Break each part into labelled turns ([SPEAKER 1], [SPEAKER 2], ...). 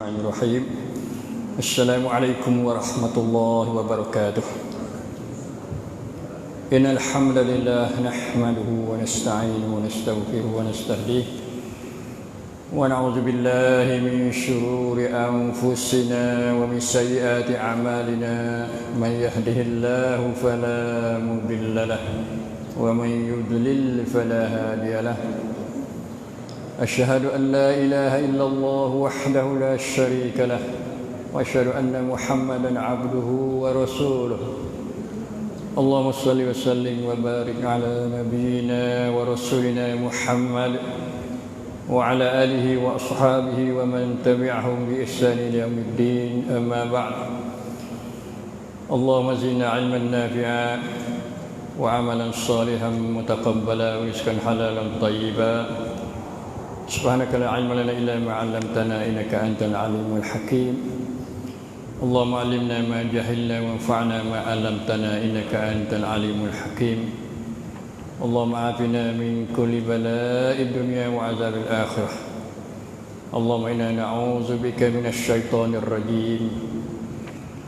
[SPEAKER 1] Bismillahirrahmanirrahim. Assalamualaikum warahmatullahi wabarakatuh. Innal hamdalillah nahmaduhu wa nasta'inuhu wa nastaghfiruhu wa nastahdiih wa na'udzu billahi min shururi anfusina wa min sayyiati a'malina. Man yahdihillahu fala mudilla lahu wa man yudlil fala hadiya lahu. أشهد أن لا إله إلا الله وحده لا شريك له وأشهد أن محمدا عبده ورسوله. اللهم صل وسلم وبارك على نبينا ورسولنا محمد وعلى آله وأصحابه ومن تبعهم بإحسان إلى يوم الدين. أما بعد. اللهم زدنا علما نافعا وعملا صالحا متقبلا ورزقا حلالا طيبا. سبحانك لا علم لنا إلا ما علمتنا إنك أنت العليم الحكيم. اللهم علمنا ما جهلنا وانفعنا ما علمتنا إنك أنت العليم الحكيم. اللهم عافنا من كل بلاء الدنيا وعذاب الآخرة. اللهم إنا نعوذ بك من الشيطان الرجيم.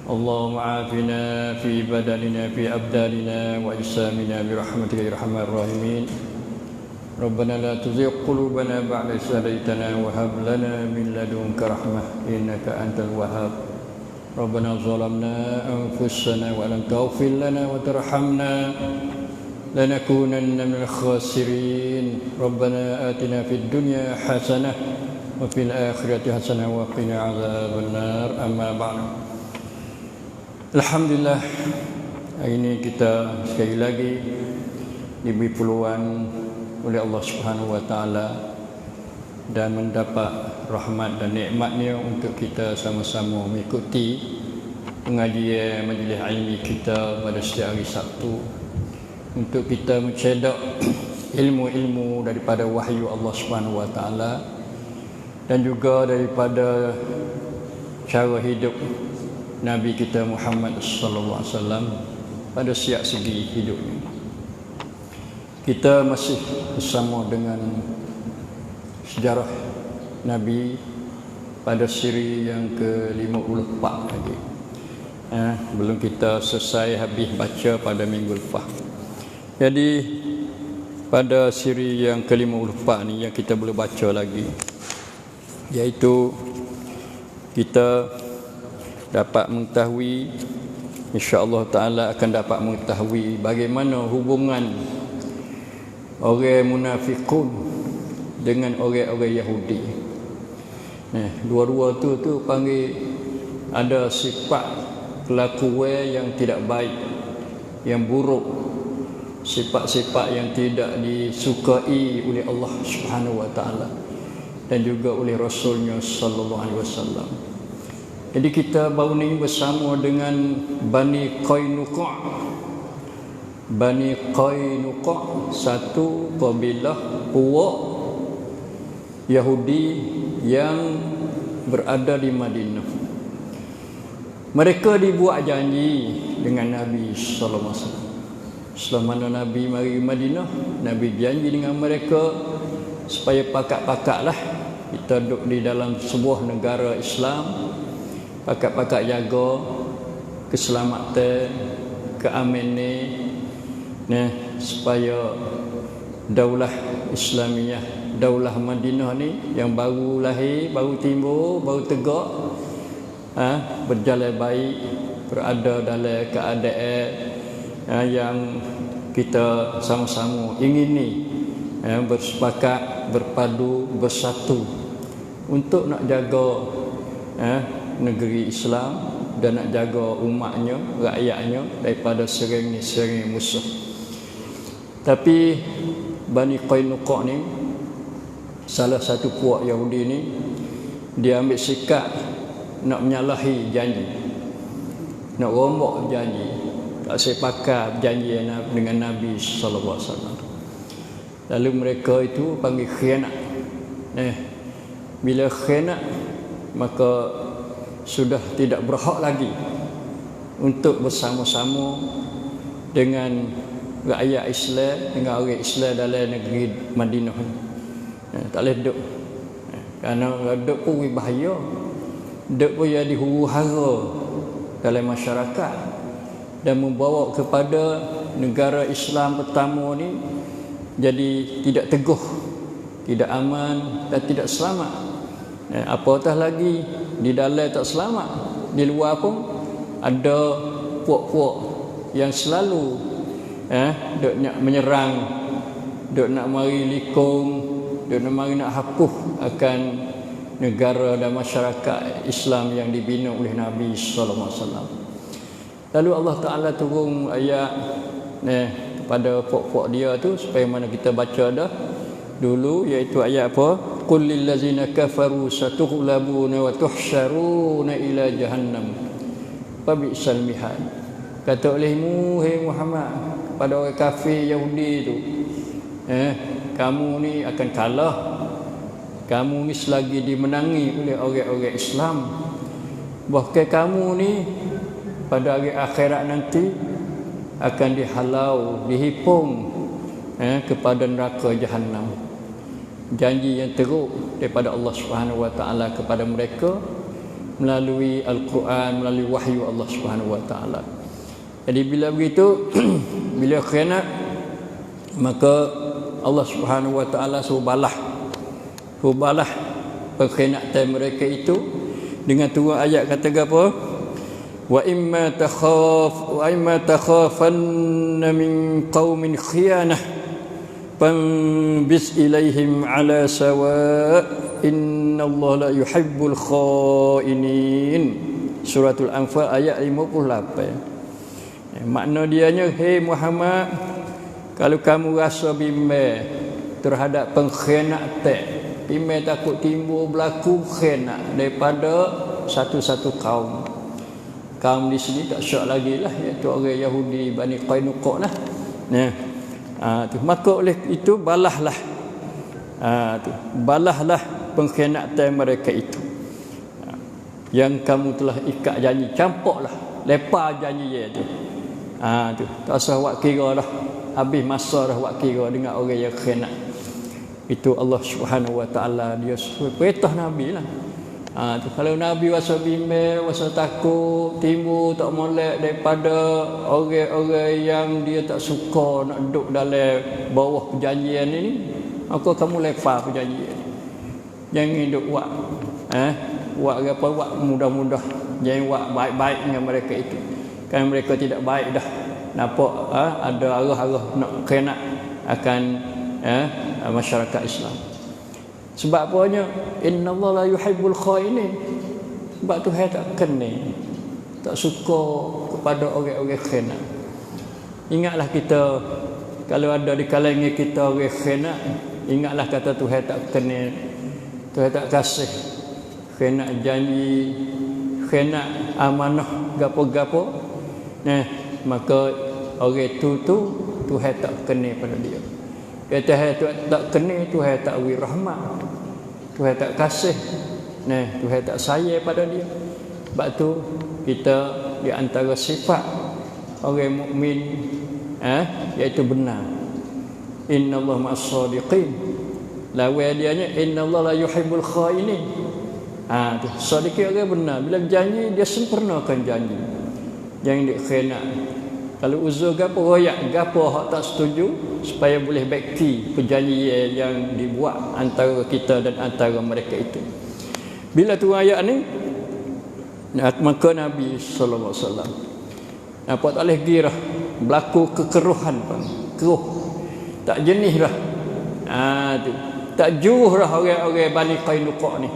[SPEAKER 1] اللهم عافنا في بدننا في أبداننا وأجسامنا برحمتك يا أرحم الراحمين. ربنا لا تزغ قلوبنا بعد إذ هديتنا وهب لنا من لدنك رحمة إنك أنت الوهاب. ربنا ظلمنا أنفسنا وإن لم تغفر لنا وترحمنا لنكونن من الخاسرين. ربنا آتنا في الدنيا حسنة وفي الآخرة حسنة وقنا عذاب النار. أما بعد. Alhamdulillah, hari ini kita sekali lagi diberi peluang oleh Allah Subhanahu wa taala dan mendapat rahmat dan nikmatnya untuk kita sama-sama mengikuti pengajian majlis ilmi kita pada setiap hari Sabtu untuk kita mencedak ilmu-ilmu daripada wahyu Allah Subhanahu wa taala dan juga daripada cara hidup Nabi kita Muhammad sallallahu alaihi wasallam pada setiap segi hidupnya. Kita masih bersama dengan sejarah Nabi pada siri yang ke-54 lagi. Belum kita selesai habis baca pada minggu lepas. Jadi pada siri yang ke-54 ni yang kita boleh baca lagi, iaitu kita dapat mengetahui, insya-Allah taala akan dapat mengetahui bagaimana hubungan orang munafikun dengan orang-orang Yahudi. Dua-dua tu panggil ada sifat kelakuan yang tidak baik, yang buruk, sifat-sifat yang tidak disukai oleh Allah Subhanahu wa taala dan juga oleh Rasulnya sallallahu alaihi wasallam. Jadi kita baru ni bersama dengan Bani Qainuqa. Bani Qainuqa, satu kabilah puak Yahudi yang berada di Madinah. Mereka dibuat janji dengan Nabi sallallahu alaihi wasallam. Selama Nabi mari Madinah, Nabi janji dengan mereka supaya pakat-pakatlah kita duduk di dalam sebuah negara Islam, pakat-pakat jaga keselamatan, keamanan, supaya daulah Islamiyah, daulah Madinah ni yang baru lahir, baru timbul, baru tegak, berjalan baik, berada dalam keadaan yang kita sama-sama ingini, bersepakat, berpadu, bersatu untuk nak jaga negeri Islam dan nak jaga umatnya, rakyatnya daripada sering musuh. Tapi Bani Qainuqa ni, salah satu puak Yahudi ni, dia ambil sikap nak menyalahi janji, nak rombak janji, tak sepakat berjanji dengan Nabi sallallahu alaihi wasallam. Lalu mereka itu panggil khianat. Bila khianat, maka sudah tidak berhak lagi untuk bersama-sama dengan rakyat Islam, dengan orang Islam dalam negeri Madinah. Tak boleh duduk. Kerana duduk pun bahaya. dek boleh dihuru-hara dalam masyarakat dan membawa kepada negara Islam pertama ni jadi tidak teguh, tidak aman dan tidak selamat. Apatah lagi di dalam tak selamat, di luar pun ada puak-puak yang selalu dok nak menyerang, dok nak mari likung, dok nak mari nak hapus akan negara dan masyarakat Islam yang dibina oleh Nabi sallallahu alaihi wasallam. Lalu Allah Taala turun ayat kepada puak-puak dia tu supaya mana kita baca dah dulu, iaitu ayat apa? Qul lil ladzina kafaru satughlabuna wa tuhsyaruna ila jahannam fa bi'sal mihad. Kata olehmu, hai Muhammad, pada orang kafir Yahudi tu, kamu ni akan kalah. Kamu ni selagi dimenangi oleh orang-orang Islam, bahkan kamu ni pada hari akhirat nanti akan dihalau, dihipung kepada neraka Jahannam. Janji yang teruk daripada Allah Subhanahu Wa Taala kepada mereka melalui Al-Quran, melalui wahyu Allah Subhanahu Wa Taala. Jadi bila begitu, bila khianat, maka Allah Subhanahu Wa Taala suruh balah pengkhianatan mereka itu dengan turun ayat kata apa? Wa imma takhafanna min qaumin khiyanah fanbis ilaihim ala sawa innallaha la yuhibbul khainin. Suratul Anfal ayat 58. Makna dianya, hey Muhammad, kalau kamu rasa bimbang terhadap pengkhianatan, bimbang takut timbul berlaku khianat daripada satu-satu kaum. Kaum di sini tak syak lagi lah, iaitu orang Yahudi Bani Qainuqa lah. Maka oleh itu balahlah pengkhianatan mereka itu. Yang kamu telah ikat janji, campaklah, lepas janji dia tu. Tak usah buat kira dah, habis masa dah buat kira dengan orang yang khianat. Itu Allah Subhanahu Wa Taala dia perintah Nabi lah. Kalau Nabi rasa bimbang, rasa takut, timbul tak molek daripada orang-orang yang dia tak suka nak duduk dalam bawah perjanjian ini, maka kamu lepas perjanjian. Jangan duduk buat apa, buat mudah-mudah. Jangan buat baik-baik dengan mereka itu. Kan mereka tidak baik dah. Nampak ada arah-arah nak khianat akan masyarakat Islam. Sebab apanya? Innallaha la yuhibbul khainin. Sebab Tuhan tak kena, tak suka kepada orang-orang khianat. Ingatlah kita, kalau ada di kalangan kita orang khianat, ingatlah kata Tuhan tak kena, Tuhan tak kasih. Khianat janji, khianat amanah, gapo-gapo. Maka orang itu Tuhan tak kena pada dia. Tuhan tak kena, Tuhan tak beri rahmat, Tuhan tak kasih, Tuhan tak sayang pada dia. Sebab tu kita di antara sifat orang mukmin iaitu benar. Innallaha ma'as-shadiqin. Lawan dianya innallaha la yuhibbul khainin. Sadiqin orang benar. Bila berjanji dia sempurnakan janji. Jangan dikhianat. Kalau uzur gapo, royak gapo hak tak setuju, supaya boleh bakti perjanjian yang dibuat antara kita dan antara mereka itu. Bila tu ayat ni, maka Nabi sallallahu alaihi wasallam nampak tak boleh girah, berlaku kekeruhan pun, keruh, tak jenis dah. Tak juh dah orang-orang Bani Qainuqa ni.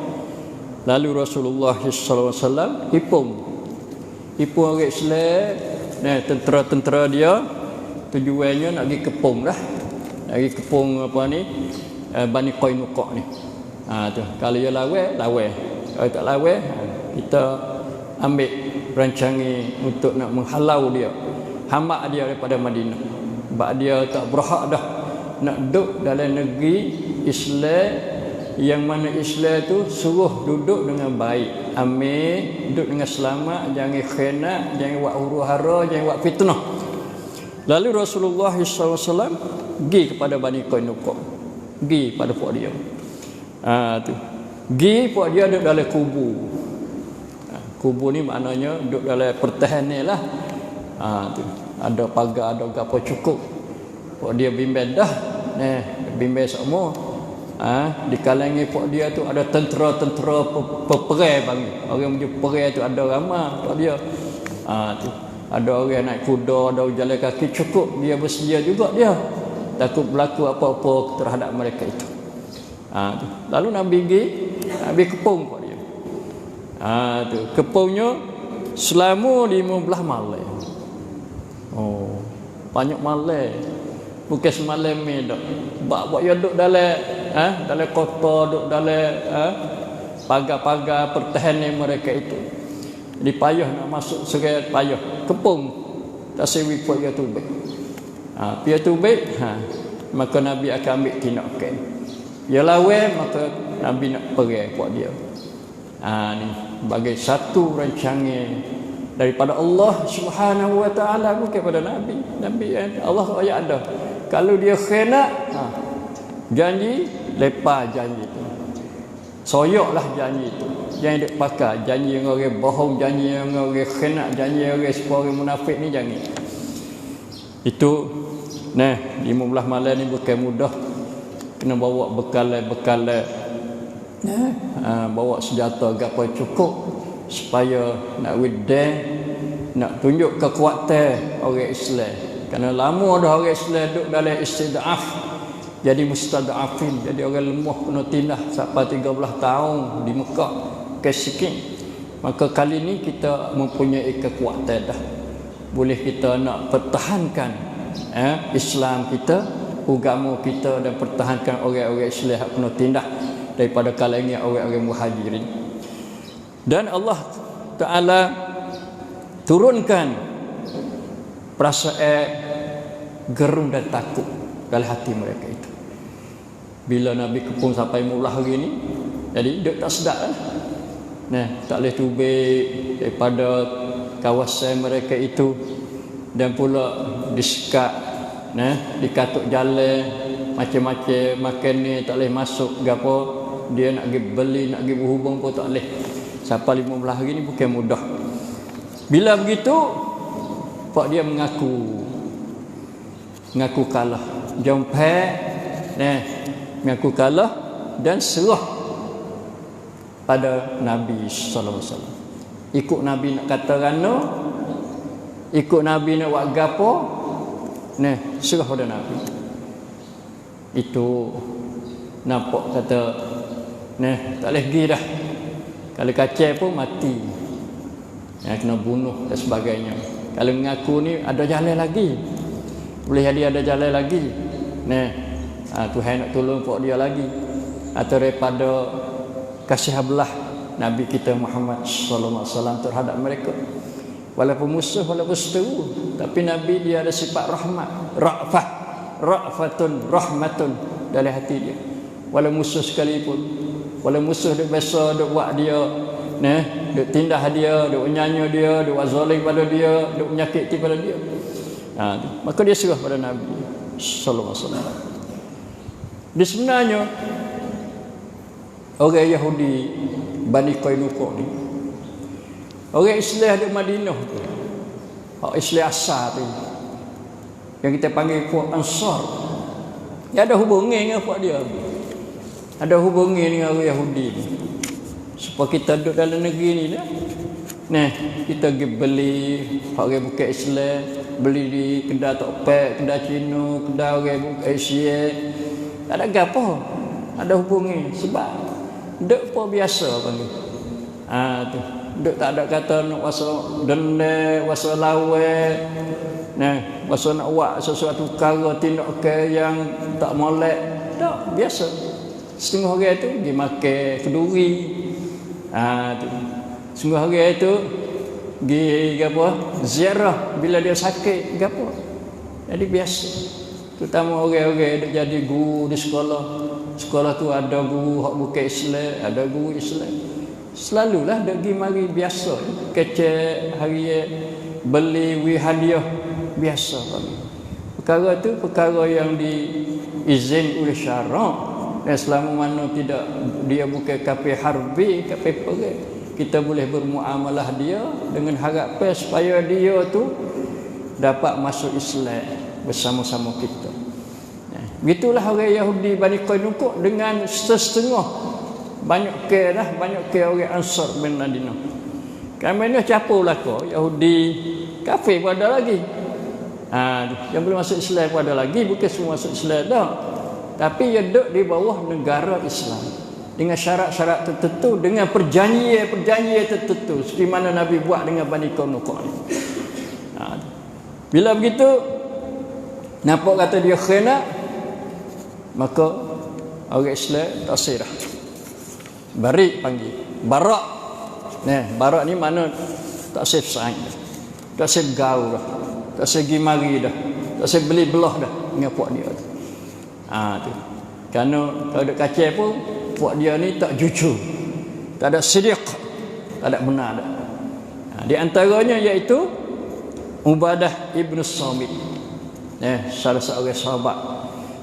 [SPEAKER 1] Lalu Rasulullah sallallahu alaihi wasallam hipung orang Islam. Tentera-tentera dia tujuannya nak pergi kepung lah. Nak pergi kepung Bani Qainuqa ni. Kalau dia lawan. Kalau tak lawan, kita ambil rancangan untuk nak menghalau dia, hamak dia daripada Madinah. Sebab dia tak berhak dah nak duduk dalam negeri Islam, yang mana Islam tu suruh duduk dengan baik, amin, duduk dengan selamat, jangan khianat, jangan buat huru-hara, jangan buat fitnah. Lalu Rasulullah SAW pergi kepada Bani Qainuqa, pergi pada puak dia. Pergi puak dia duduk dalam kubu. Kubur ni maknanya duduk dalam pertahanan lah. Tu. Ada pagar, ada apa cukup. Pok dia bimbang dah. Bimbang semua. Di kalangan pok dia tu ada tentera-tentera peperai panggil. Orang punya perai tu ada ramai pok dia. Tu. Ada orang naik kuda, ada jalan kaki cukup. Dia bersedia juga dia. Takut berlaku apa-apa terhadap mereka itu. Tu. Lalu Nabi kepung pok dia. Tu. Kepungnya selama 15 malam. Banyak malam. Bukan semalam ni dak. Buat dia duduk dalam kota, duduk dalam pagar-pagar pertahanan mereka itu. Jadi payah nak masuk serai payah. Kepung. Tak sewi pun dia tubik. Dia tubik, maka Nabi akan ambil tindakan. Dia lawan, maka Nabi nak pergi buat dia. Ni sebagai satu rancangan daripada Allah Subhanahu wa taala, bukan pada Nabi. Allah ayat ada. Kalau dia khianat, janji, lepas janji itu. Soyoklah janji itu. Jangan duk pakai janji yang orang bohong, janji yang orang khianat, janji yang orang sepuluh munafik ni jangan. Itu 15 malam ni bukan mudah. Kena bawa bekal, bawa senjata gapo cukup supaya nak withstand, nak tunjuk kekuatan orang Islam. Kerana lama dah orang Islam duduk dalam istid'af, jadi mustad'afin, jadi orang lemah kena tindah sampai 13 tahun di Mekah kesekian. Maka kali ni kita mempunyai kekuatan dah. Boleh kita nak pertahankan Islam kita, agama kita, dan pertahankan orang-orang Islam yang kena tindah daripada kalangan orang-orang muhajirin. Dan Allah Ta'ala turunkan perasaan gerung dan takut dalam hati mereka itu. Bila Nabi kepung sampai mula hari ni, jadi dia tak sedap lah. Tak boleh tubik daripada kawasan mereka itu, dan pula disekat, dikatuk jalan macam-macam, makan ni tak boleh masuk gapo, dia nak pergi beli, nak pergi berhubung pun tak boleh. Sampai 15 hari ni bukan mudah. Bila begitu, pak dia mengaku kalah, jompak, mengaku kalah dan serah pada Nabi sallallahu alaihi wasallam. Ikut Nabi nak kata rana, ikut Nabi nak buat gapo, serah pada Nabi. Itu nampak kata tak boleh pergi dah. Kalau kacau pun mati, kena bunuh dan sebagainya. Kalau mengaku ni ada jalan lagi, boleh jadi ada jalan lagi. Tuhan nak tolong pok dia lagi, atau daripada kasih belah Nabi kita Muhammad sallallahu alaihi wasallam terhadap mereka. Walaupun musuh, walaupun seteru, tapi Nabi dia ada sifat rahmat, ra'fatun, rahmatun dalam hati dia. Walau musuh sekalipun, walau musuh duk biasa duk buat dia, duk tindah dia, duk nyanyi dia, duk zalim pada dia, duk menyakiti pada dia, maka dia serah pada Nabi sallallahu alaihi wasallam. Di sebenarnya orang Yahudi Bani Qainuqa ni, orang Islam di Madinah tu, orang Islam asal tu, yang kita panggil puak Ansar, dia ada hubungan dengan puak dia, ada hubungan dengan orang Yahudi ni. Supaya kita duduk dalam negeri ni dah, kita pergi beli orang bukan Islam, beli di kedai Tokpek, kedai Cina, kedai orang bukan Asia, tak ada apa, ada hubungan. Sebab duduk pun biasa panggil. Tu duduk tak ada kata nak wasa dendam, wasa lawa, wasa nak buat sesuatu perkara tindakan yang tak molek. Tak, biasa. Setengah hari tu pergi makan keduri. Tu. Setengah hari tu pergi apa? Ziarah bila dia sakit gapo. Jadi biasa. Terutama orang-orang yang jadi guru di sekolah. Sekolah tu ada guru hak bukan Islam, ada guru Islam. Selalulah dia pergi mari biasa. Kecek hari beli hadiah biasa. Perkara tu perkara yang diizin oleh syarak. Dan selama mana tidak, dia bukan kafir harbi, kafir perang, kita boleh bermuamalah dia dengan harapan supaya dia tu dapat masuk Islam bersama-sama kita. Begitulah orang Yahudi Bani Qainuqa dengan setengah banyak ke orang Ansar bin Madinah. Kami ni campurlah kau Yahudi kafir pun ada lagi. Yang belum masuk Islam pun ada lagi, bukan semua masuk Islam dah. Tapi ia duduk di bawah negara Islam dengan syarat-syarat tertentu, dengan perjanjian tertentu seperti mana Nabi buat dengan Bani Qainuqa ni. Bila begitu nampak kata dia khianat, maka orang Islam tak sirah. Barik panggil barak. Barak ni mana tak sif saing dah. Tak sif gaul dah. Tak sif pergi mari dah. Tak sif beli belah dah dengan puak dia tu. Tu. Kerana kalau duk kacau pun puak dia ni tak jujur. Tak ada sidq. Tak ada benar dah. Di antaranya iaitu Ubadah Ibn Samit. Salah seorang sahabat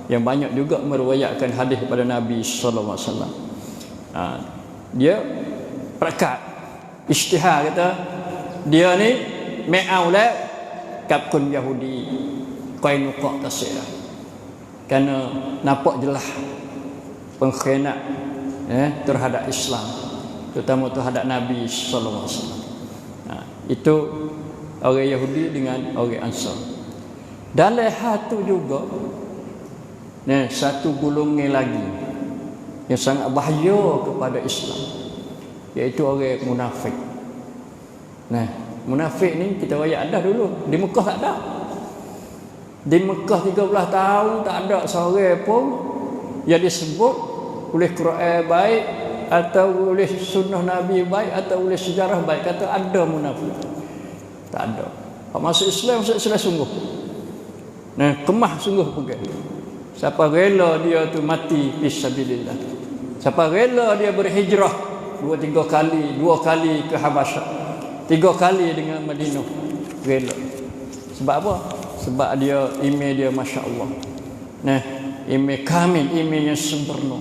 [SPEAKER 1] yang banyak juga meriwayatkan hadis kepada Nabi sallallahu alaihi wasallam. Dia prakat isytihar kata dia ni ma'aula kapkun Yahudi Qainuqa tasirah. Kerana nampak jelas pengkhianat terhadap Islam, terutama terhadap Nabi sallallahu alaihi wasallam. Itu orang Yahudi dengan orang Ansar. Dalam hal tu juga satu golongan lagi yang sangat bahaya kepada Islam, iaitu orang munafik. Munafik ni kita wayak ada dulu. Di Mekah tak ada. Di Mekah 13 tahun tak ada seorang pun yang disebut oleh Quran baik atau oleh sunnah Nabi baik atau oleh sejarah baik kata ada munafik. Tak ada. Masuk Islam sungguh. Kemah sungguh pun. Siapa rela dia tu mati fisabilillah. Siapa rela dia berhijrah 2-3 kali, 2 kali ke Habasyah, 3 kali dengan Madinah, rela. Sebab apa? Sebab dia iman dia masya-Allah. Iman kamil, iman yang sempurna,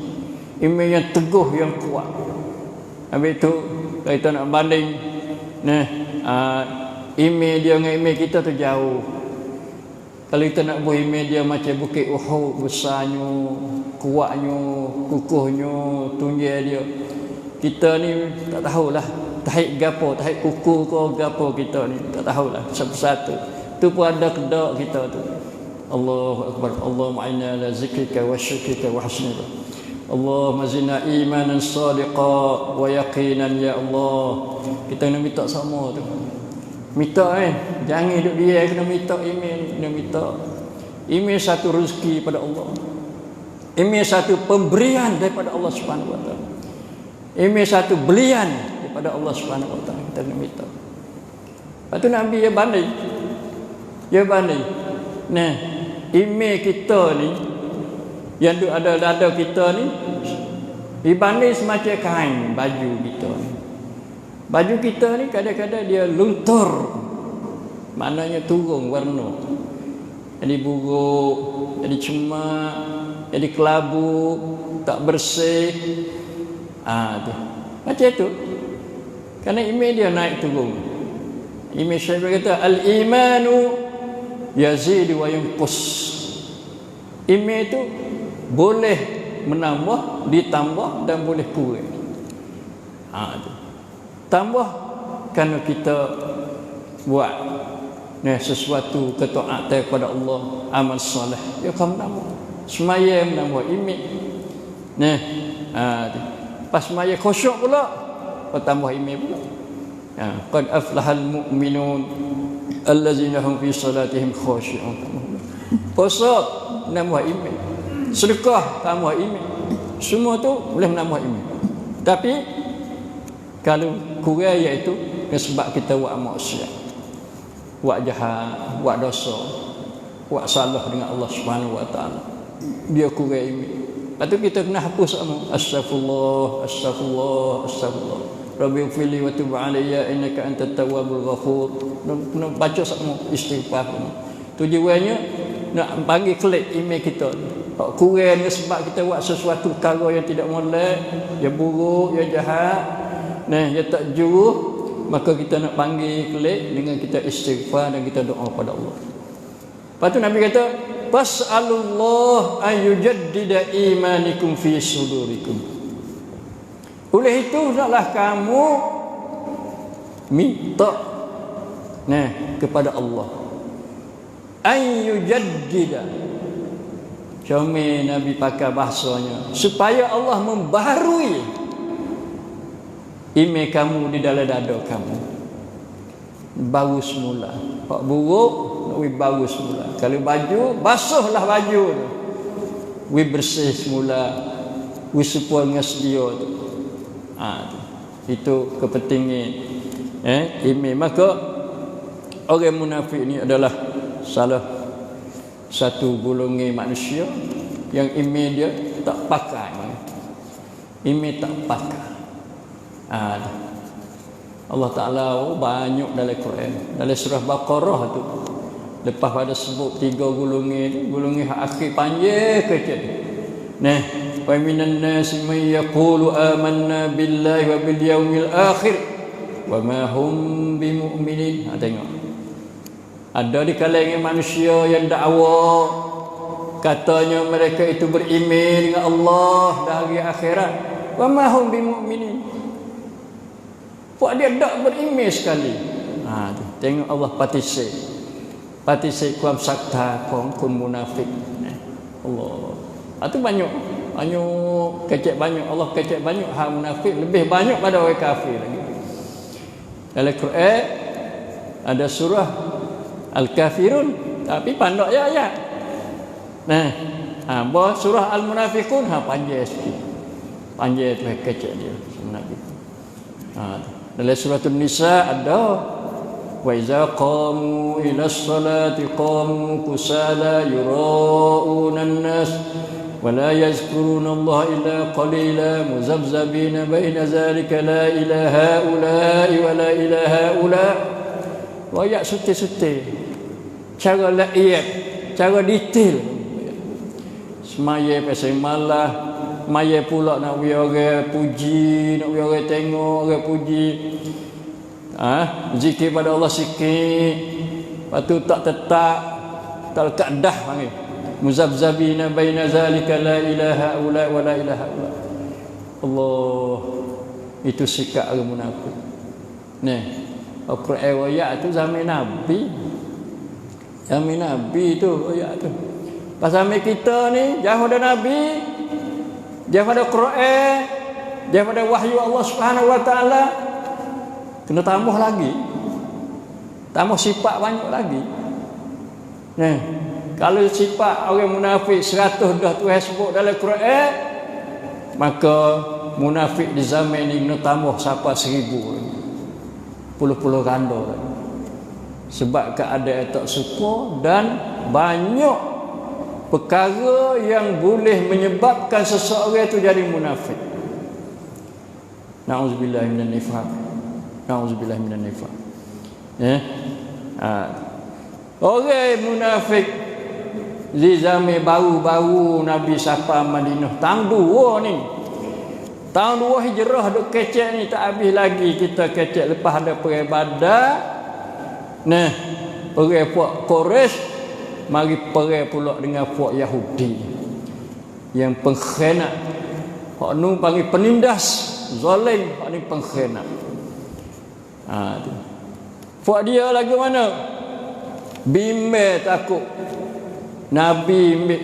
[SPEAKER 1] iman yang teguh, yang kuat. Habis itu kita nak banding iman dia dengan iman kita tu jauh. Kalau kita nak buat iman dia macam bukit Uhud, besarnya, kuatnya, kukuhnya, tunjai dia. Kita ni tak tahulah tahik gapo, tahik kuku ke gapo kita ni, tak tahulah satu-satu. Tu pun ada kedak kita tu. Allahu akbar. Allahumma inna ala zikrika wa syukrika wa husni ibadah. Allahumma zidna imanan sadiqa wa yaqinan ya Allah. Kita nak minta sama tu. Minta jangan duduk dia kena minta iman, kena minta. Iman satu rezeki pada Allah. Iman satu pemberian daripada Allah Subhanahu wa taala. Iman satu belian daripada Allah Subhanahu wa taala. Kita kena minta. Lepas tu Nabi dia banding. Dia banding. Iman kita ni yang ada dada kita ni dibanding semacam kain baju kita ni. Baju kita ni kadang-kadang dia luntur, maknanya turun warna, jadi buruk, jadi cemak, jadi kelabu, tak bersih. Tu macam tu. Kerana iman dia naik turun. Imam Syafi'i kata al-imanu yazid wa yanqus. Iman itu boleh menambah, ditambah dan boleh kurang. Tu. Tambah kerana kita buat sesuatu ketaatan kepada Allah, amal soleh, dia akan menambah. Semaya menambah iman. Pas semaya khusyuk pula, tambah iman pula. Qad aflahal mu'minun allazina hum fi salatihim khashi'un. Puasa menambah iman. Sedekah tambah iman. Semua tu boleh menambah iman. Tapi kalau kurang iaitu sebab kita buat maksiat, buat jahat, buat dosa, buat salah dengan Allah Subhanahu wa taala, dia kurang iman. Lepas tu kita kena hapus semua. Astaghfirullah, astaghfirullah, astaghfirullah. Rabbi ighfirli wa tub alayya innaka antat tawwabul ghafur. Kena baca semua istighfar. Tujuannya nak bagi klik iman kita. Tak kurang sebab kita buat sesuatu perkara yang tidak molek, yang buruk, yang jahat. Nah, dia tak juru, maka kita nak panggil kelik dengan kita istighfar dan kita doa pada Allah. Lepas tu Nabi kata, fas'alullah ayyujaddida imanikum fi sudurikum. Oleh itu hendaklah kamu minta kepada Allah ayyujaddida. Cuma Nabi pakai bahasanya supaya Allah membaharui iman kamu di dalam dada kamu. Baru semula. Pak buruk nak baru semula. Kalau baju, basuhlah baju tu. Bersih semula. Supaya dengan sedia tu. Itu kepentingan iman. Maka orang munafik ni adalah salah satu golongan manusia yang iman dia tak pakai. Iman tak pakai. Allah Ta'ala banyak dalam Quran. Dalam surah Baqarah tu, lepas pada sebut 3 golongan tu, golongan akhir panjang kecil. Wa minan nasi man yaqulu amanna billahi wa bil yaumil akhir wa ma hum bimu'minin. Tengok. Ada di kalangan manusia yang dakwa katanya mereka itu beriman dengan Allah dan hari akhirat. Wa ma hum bimu'minin. Puak dia tak beriman sekali. Tengok Allah patisik kuam sakta kun munafik. Allah. Itu banyak kecek banyak. Allah kecek banyak hal munafik lebih banyak pada orang kafir lagi. Dalam Quran ada surah Al-Kafirun tapi pandok ayat. Bahawa surah Al-Munafiqun panjang sikit. Panjang tu kecek dia munafik. Dalam surah An-Nisa ada wa iza qamu ila sholati qamu kusala yura'una an-nas wa la yazkuruna Allah illa qalila muzabzabina baina zalika la ilaha ula'i wa la ilaha ula'. Ayat suti-suti cara laiyat, cara detail. Semaya pasal malah maya pula nak orang puji, nak orang tengok, orang puji. Zikir pada Allah sikit. Lepas tu tak tetap, tak lekat dah panggil. Muzabzabina baina zalika la ilaha ula wa la ilaha ula. Allah. Itu sikap orang munafik. Al-Quran ayat tu zaman Nabi. Zaman Nabi tu ayat tu. Pas zaman kita ni jauh dari Nabi, daripada Quran, daripada wahyu Allah Subhanahu wa taala, kena tambah lagi. Tambah sifat banyak lagi. Kalau sifat orang munafik 100 dah Tuhan sebut dalam Quran, maka munafik di zaman ini kena tambah sampai 1000. Puluh-puluh ganda lagi. Sebab keadaan tak suka dan banyak perkara yang boleh menyebabkan seseorang itu jadi munafik. Na'udzubillah minan nifaq. Na'udzubillah minan nifaq. Orang munafik di zaman baru-baru Nabi sampai Madinah tahun 2 ni. Tahun 2 Hijrah duk kecek ni tak habis lagi kita kecek lepas ada perang Badar. Perang puak Quraisy mari perang pula dengan puak Yahudi yang pengkhianat. Hak nu panggil penindas, zalim, hak ni pengkhianat. Tu. Puak dia lagu mana? Bimbang takut Nabi ambil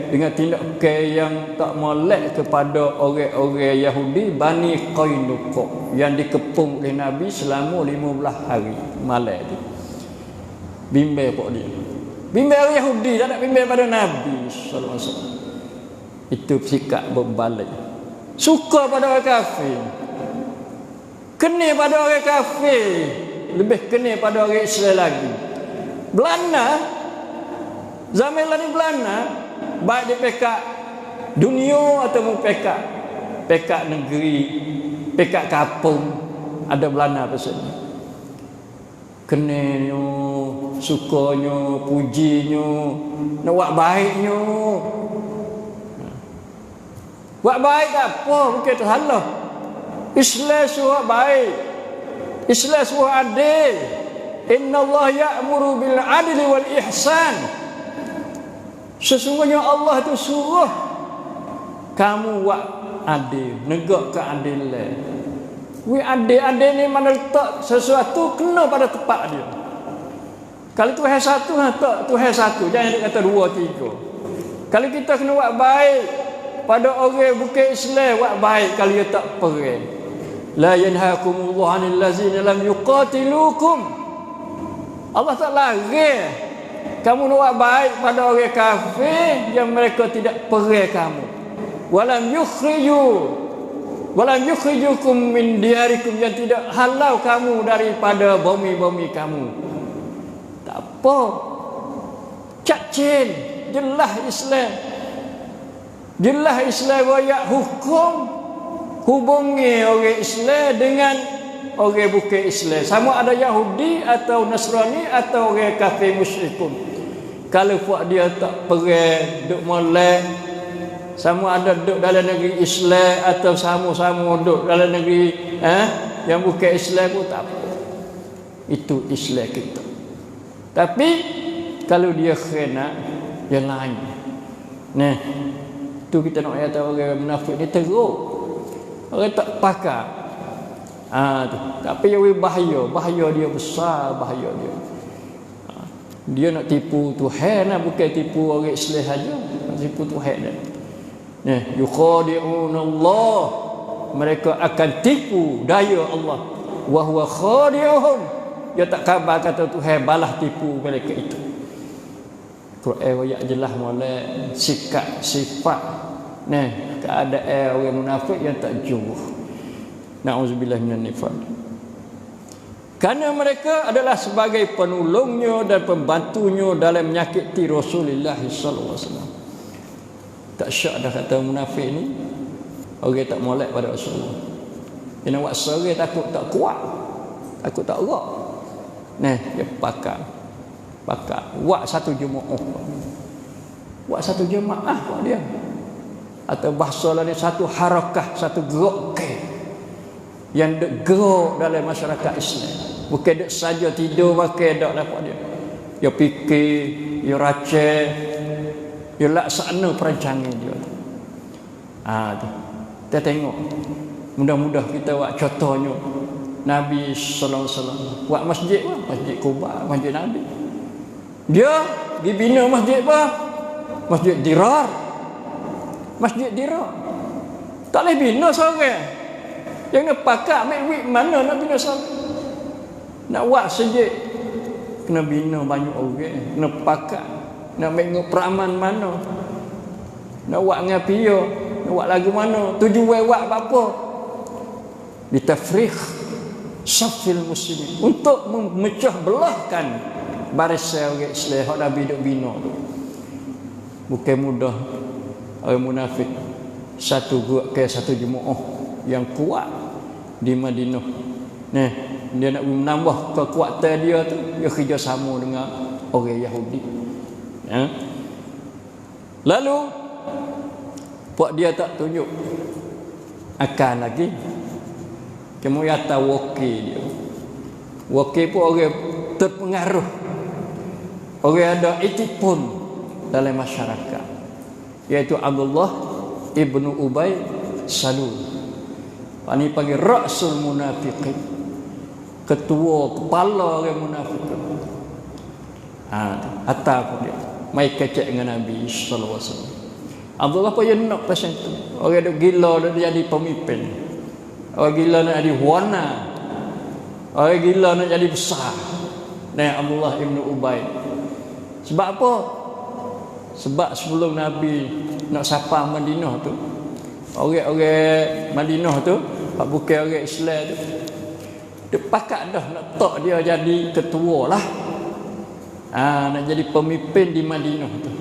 [SPEAKER 1] dengan tindakan yang tak molek kepada orang-orang Yahudi Bani Qainuqa yang dikepung oleh Nabi selama 15 hari malam tu. Bimbang pok dia. Bimbang orang Yahudi, tak nak bimbang pada Nabi sallallahu alaihi wasallam. Itu sikap berbalik. Suka pada orang kafir. Kena pada orang kafir, lebih kena pada orang Islam lagi. Belanda zaman ni Belanda baik di pekak dunia atau pekak negeri, pekak kampung, ada Belanda pasal ni. Kenanya, sukanya, pujinya, nak buat baiknya. Buat baik tak apa, bukan salah. Islam suruh baik, Islam suruh adil. Innallaha ya'muru bil adli wal ihsan. Sesungguhnya Allah itu suruh kamu buat adil, negak keadilan. Adil ni mana letak sesuatu kena pada tempat dia. Kalau Tuhan satu, tak Tuhan satu. Jangan dia kata dua, tiga. Kalau kita kena buat baik pada orang bukan Islam, buat baik kalau dia tak perang. La yanhaakumullahu 'anil ladzina lam yuqatilukum. Allah tak larang kamu nak buat baik pada orang kafir yang mereka tidak perang kamu. Walam yukhrijukum min diyarikum, yang tidak halau kamu daripada bumi-bumi kamu. Tak apa. Cacin jelas Islam. Jelas Islam royak hukum hubungi orang Islam dengan orang bukan Islam. Sama ada Yahudi atau Nasrani atau orang kafir musyrikun. Kalau buat dia tak perang, duk molek, sama ada duk dalam negeri Islam atau sama-sama duk dalam negeri yang bukan Islam pun tak apa. Itu Islam kita. Tapi kalau dia khianat, yang lain. Nah, tu kita nak kata orang munafik ni teruk. Orang tak pakar. Tu. Tapi yang bahaya dia besar, bahaya dia. Dia nak tipu Tuhan, bukan tipu orang Islam saja, nak tipu Tuhan dah. Nah, yukhadi'unallah, mereka akan tipu daya Allah. Wa huwa khadi'uhum, dia tak khabar kata Tuhan balas tipu mereka itu. Quran ayat jelas molek sikap sifat keadaan orang munafik yang tak jujur. Na'udzubillah minan nifaq. Karena mereka adalah sebagai penolongnya dan pembantunya dalam menyakiti Rasulullah sallallahu alaihi wasallam. Tak syak dah kata munafik ni orang tak molek pada Rasulullah. Dia nak buat serai takut tak kuat, takut tak erat. Dia pakar buat satu jemaah, buat satu jemaah buat dia, atau bahasa lain satu harakah, satu gerak yang gerak dalam masyarakat Islam. Bukan dek saja tidur pakai dak dapat dia. Dia fikir, dia racah, dia laksana perancangan dia. Tu. Kita tengok. Mudah-mudah kita buat contohnya Nabi sallallahu alaihi wasallam buat masjid Quba, masjid Nabi. Dia dibina masjid apa? Masjid Dirar. Masjid Dirar. Tak boleh bina seorang. Yang nak pakak ambil duit mana nak bina seorang? Nak buat masjid kena bina banyak orang, kena pakak. Nak ambil peraman mana? Nak buat ngapia, nak buat lagu mana? Tujuan buat apa? Ditafrikh safil muslimin, untuk memecah belahkan barisan orang Islam hak Nabi duk bina tu. Bukan mudah orang munafik satu grup ke satu jemaah yang kuat di Madinah. Dia nak menambah kekuatan dia tu, dia kerjasama dengan orang Yahudi. Lalu buat dia tak tunjuk akan lagi. Kemudian tahu wakil dia. Wakil pun orang terpengaruh, orang ada itipun dalam masyarakat, iaitu Abdullah ibnu Ubay Salul. Ini panggil Ra'sul Munafiqin, ketua, kepala orang munafik. Atas pun dia mai kecek dengan Nabi sallallahu alaihi wasallam. Abdullah pun yang nak pasal itu. Orang duk gila dia jadi pemimpin. Orang gila nak jadi wana. Orang gila nak jadi besar. Abdullah ibnu Ubay. Sebab apa? Sebab sebelum Nabi nak sapa Madinah tu, orang-orang Madinah tu, bukan orang Islam tu, dia pakat dah nak tak dia jadi ketua lah. Nak jadi pemimpin di Madinah tu,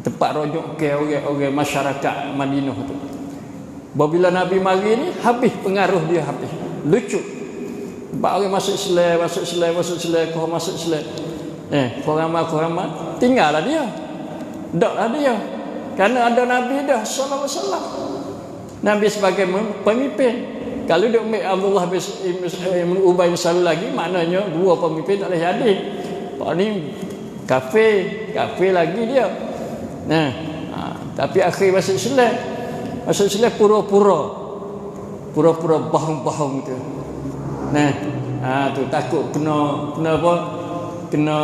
[SPEAKER 1] tempat rojok ke orang-orang masyarakat Madinah tu. Bila Nabi mari ni, habis pengaruh dia, habis. Lucu. Sebab orang masuk Islam, korang masuk Islam. Korang tinggallah dia. Daklah dia. Karena ada Nabi dah sallallahu alaihi wasallam. Nabi sebagai pemimpin. Kalau dia ambil Abdullah bin Ubay bin Salul lagi, maknanya dua pemimpin tak boleh jadi. Pak ni kafir lagi dia. Nah, tapi akhir masuk Islam pura-pura bohong tu. Nah, tu takut kena apa? Kena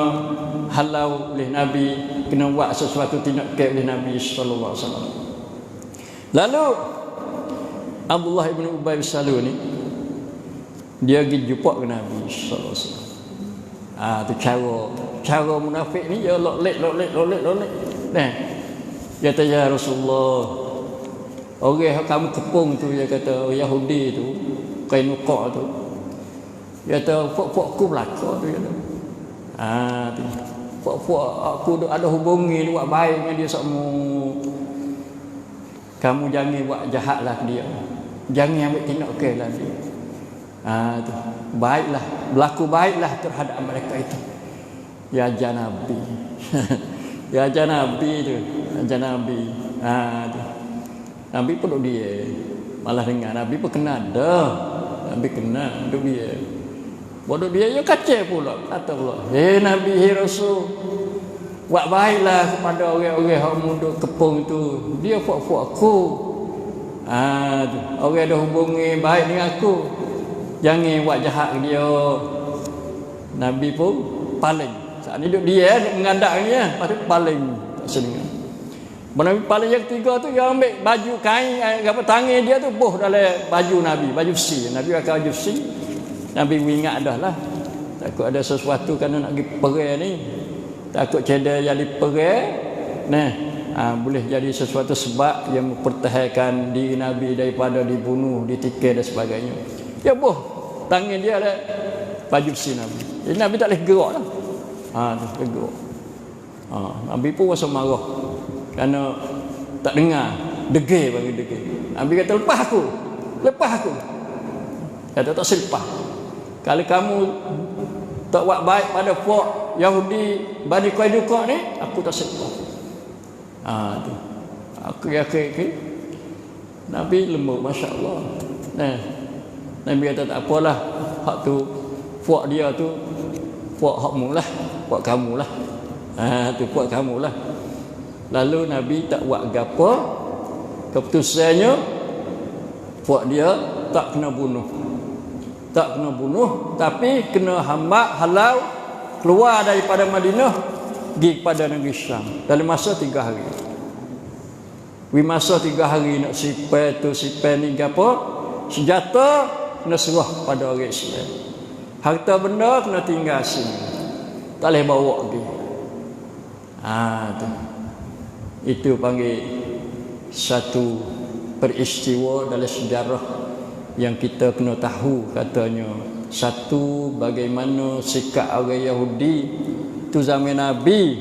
[SPEAKER 1] halau oleh Nabi, kena buat sesuatu tindakan oleh Nabi sallallahu alaihi wasallam. Lalu Abdullah bin Ubay bin Salul ni dia pergi jumpa ke Nabi sallallahu alaihi wasallam. Tu cara munafik ni dia lolek. Nah, dia kata ya Rasulullah, orang yang kamu kepung tu, dia kata Yahudi tu, Qainuqa tu, dia kata puak-puak aku belakang tu, dia kata. Tu puak-puak aku ada hubungi buat baik dengan dia semua. Kamu jangan buat jahat lah dia, jangan ambil tindakan lah dia. Tu baiklah, berlaku baiklah terhadap mereka itu. Ya Nabi. Ya Nabi tu, Nabi. Tu Nabi pun dia malah dengar Nabi pun kenal dah. Nabi kenal duk dia. Bodoh dia yo kacau pula, kata pula, Nabi, Rasul, buat baiklah kepada orang-orang yang munduk kepung tu. Dia puak-puak aku. Tu orang ada hubungi baik dengan aku, jangan buat jahat ke dia. Nabi pun paling. Saat ni duk dia mengadaknya, lepas tu paling tak senang. Nabi paling yang ketiga tu dia ambil baju kain apa tangan dia tu boh dalam baju Nabi, baju besi. Nabi pakai baju besi. Nabi ingat dah lah, takut ada sesuatu kerana nak pergi perang ni, takut cedera jadi perang. Nah, boleh jadi sesuatu sebab yang mempertahankan diri Nabi daripada dibunuh, ditikar dan sebagainya. Ya boh tangan dia ada baju besi Nabi. Jadi Nabi tak boleh gerak lah. Tu gerak. Nabi pun rasa marah kerana tak dengar, degil bagi degil. Nabi kata lepas aku. Kata tak selepas. Kalau kamu tak buat baik pada puak Yahudi Bani Qainuqa ni, aku tak selepas. Tu. Aku yakin Nabi lembut, masya-Allah. Nah, Nabi kata tak apalah, hak tu puak dia tu puak hakmu lah, puak kamu lah. Tu puak kamu lah. Lalu Nabi tak buat gapo, keputusannya puak dia tak kena bunuh, tapi kena halau keluar daripada Madinah pergi kepada negeri Syam dalam masa 3 hari. Masa 3 hari nak sipai ni gapo, senjata kena serah pada orang Islam, harta benda kena tinggal sini, tak boleh bawa pergi. Tu itu panggil satu peristiwa dalam sejarah yang kita kena tahu. Katanya satu, bagaimana sikap orang Yahudi tu zaman Nabi,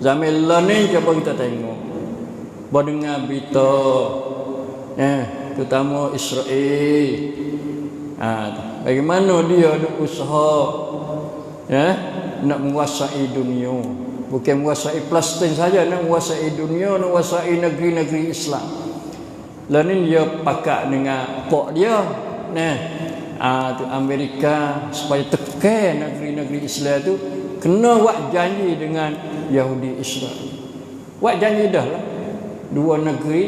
[SPEAKER 1] zaman ni cuba kita tengok, berdengar berita terutama Israel, bagaimana dia ada usaha nak menguasai dunia. Bukan menguasai Palestin saja, nak menguasai dunia, nak menguasai negeri-negeri Islam. Lalu dia pakat dengan pok dia, tu Amerika, supaya tekan negeri-negeri Islam tu kena buat janji dengan Yahudi Israel. Buat janji dah lah. Dua negeri,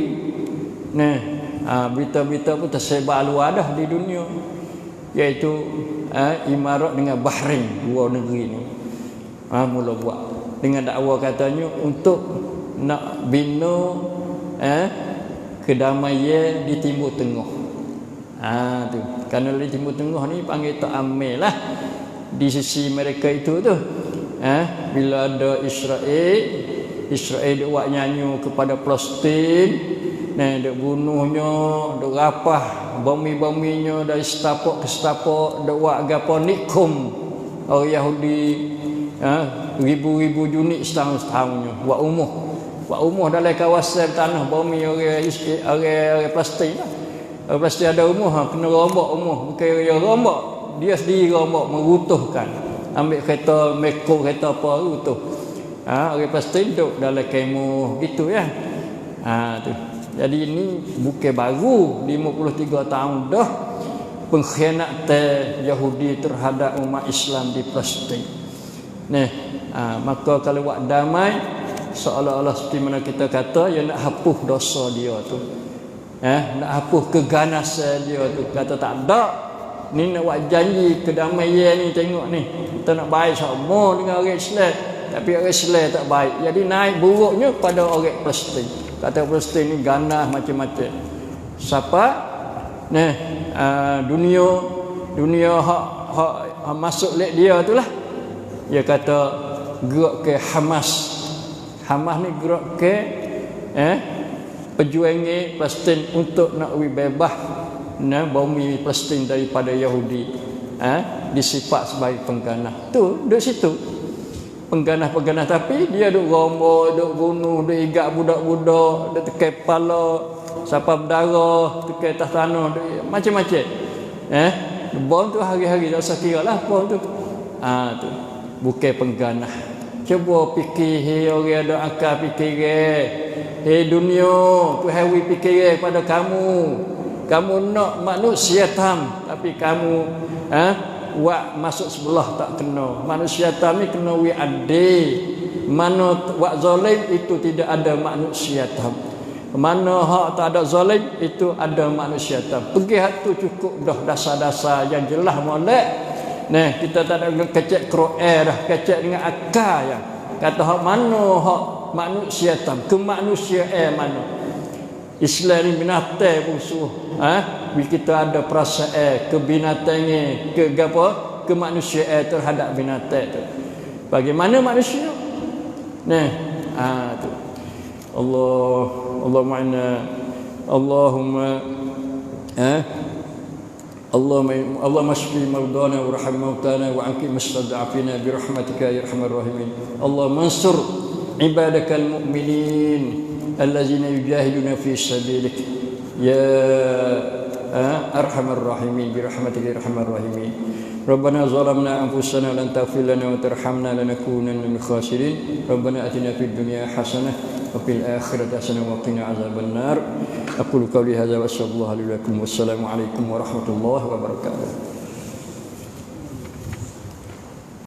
[SPEAKER 1] berita-berita pun tersebar luar dah di dunia, iaitu Imarat dengan Bahrain, dua negeri ni. Mula buat dengan dakwa katanya untuk nak bina kedamaian di Timur Tengah. Tu kerana di Timur Tengah ni panggil tak amil lah di sisi mereka itu tu. Bila ada Israel dia buat nyanyi kepada Palestin, dia bunuhnya, dia rapah bumi-buminya dari setapak ke setapak, dia buat gapo nikum orang Yahudi, ribu-ribu unit setahun-setahunnya buat umuh dalam kawasan tanah bumi orang Palestin lah. Orang Palestin ada umuh, kena rombak umuh, bukan dia rombak, dia sendiri rombak, merutuhkan, ambil kereta mekor, kereta apa, rutuh. Orang Palestin duduk dalam kemah gitu ya. Tu. Jadi ini bukan baru, 53 tahun dah pengkhianatan Yahudi terhadap umat Islam di Palestin. Maka kalau buat damai, seolah-olah seperti mana kita kata, ya nak hapus dosa dia tu, nak hapus keganasan dia tu. Kata tak ada, ni nak buat janji kedamaian ni, tengok ni, kita nak baik sama dengan orang Islam, tapi orang Islam tak baik. Jadi naik buruknya pada orang Palestin. Kata Palestin ni ganas macam-macam. Siapa? Dunia hak masuk lek dia tu lah. Dia kata gerak ke Hamas. Hamas ni gerak ke perjuangan Palestin untuk nak bebas bumi Palestin daripada Yahudi, disifat sebagai pengganah. Tu duduk situ pengganah-pengganah, tapi dia duk rombok, duk bunuh, duk igat budak-budak, duk tekai kepala, siapa berdarah, tekai atas tanah, macam-macam. Bom tu hari-hari tak usah kira lah bom tu. Tu bukan pengganah. Cuba fikir, orang ada akal fikir. Dunia tu hawi fikir pada kamu. Kamu nak manusia tam, tapi kamu wak masuk sebelah tak kena. Manusia tam ni kena wi adil. Mana wak zalim itu tidak ada manusia tam. Mana hak tak ada zalim itu ada manusia tam. Pergi hak tu cukup dah dasar-dasar yang jelas molek. Kita tak ada kecek Quran dah, kecek dengan akal ya. Kata hak mana hak manusia tam, kemanusiaan mana. Islam ni binatang pun suruh. Kita ada perasaan kebinatangan, kemanusiaan terhadap binatang tu. Bagaimana manusia? Tu. Allahumma ashfi mardana warham mautana wa anqi mustad'afina bi rahmatika ya arhamar rahimin. Allahumma ansur ibadakal mu'minin allazina yujahiduna fi sabilik ya arhamar rahimin bi rahmatika ya arhamar rahimin. Rabbana zalamna anfusana lan taghfir lana wa tarhamna lanakunanna minal khasirin. Rabbana atina fid dunya hasanah wa fil akhirati hasanah wa qina azaban nar. Aqulu qawli hadza wa sallallahu alaihi wa sallam. Wassalamu alaikum warahmatullahi wabarakatuh.